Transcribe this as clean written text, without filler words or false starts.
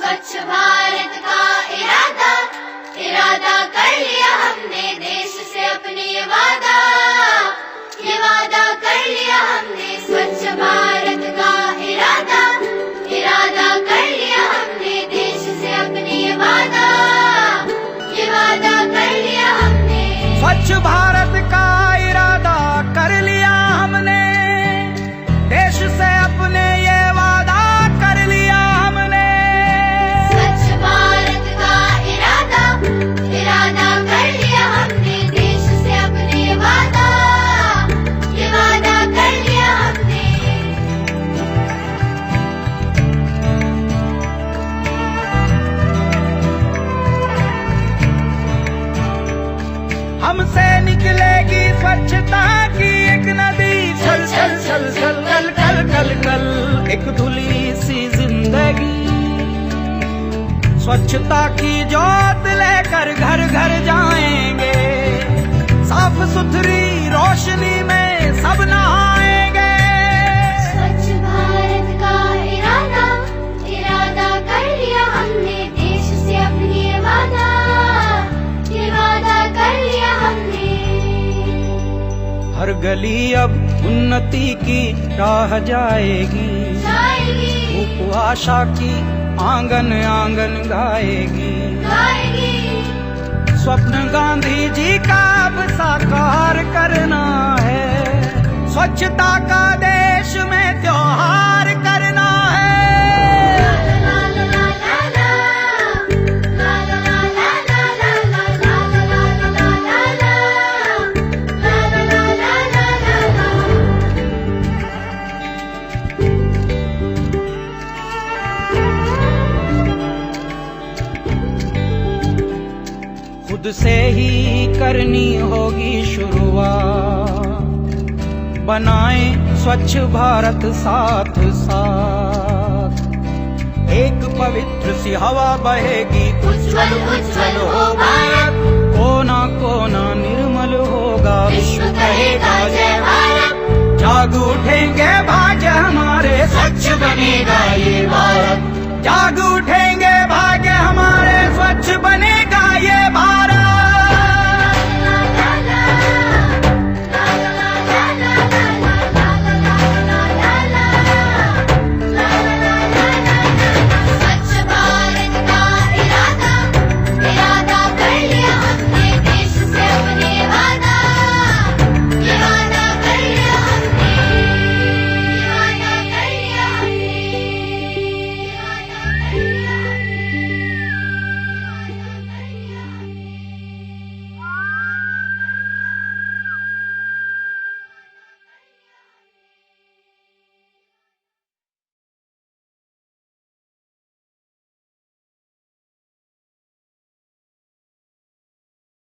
स्वच्छ भारत का इरादा इरादा कर लिया हमने, देश से अपने ये वादा कर लिया हमने। स्वच्छ भारत का इरादा इरादा कर लिया हमने, देश से अपने ये वादा कर लिया हमने। स्वच्छ भारत का इरादा कर लिया हमने, देश से अपने ये वादा कर लिया हमने। स्वच्छ भारत का इरादा इरादा कर लिया हमने, देश से अपने ये वादा कर लिया हमने। हमसे निकलेगी स्वच्छता की एक नदी, छल छल छल छल कल कल कल कल एक धुली सी जिंदगी। स्वच्छता की जोत लेकर घर घर जाएंगे, साफ सुथरी रोशनी में सब नहाएंगे। स्वच्छ भारत का इरादा इरादा कर लिया हमने, देश से अपनी ये वादा कर लिया हमने। हर गली अब उन्नति की राह जाएगी, धूप आशा की आंगन आंगन गाएगी। स्वप्न गांधी जी का अब साकार करना है, स्वच्छता का देश में त्योहार करना है। खुद से ही करनी होगी शुरुआत, बनाएं स्वच्छ भारत साथ साथ। एक पवित्र सी हवा बहेगी, उज्जवल उज्जवल हो भारत। कोना कोना निर्मल होगा, विश्व कहेगा जय भारत। जाग उठेंगे भाग्य हमारे, स्वच्छ बनेगा ये भारत। जाग उठेंगे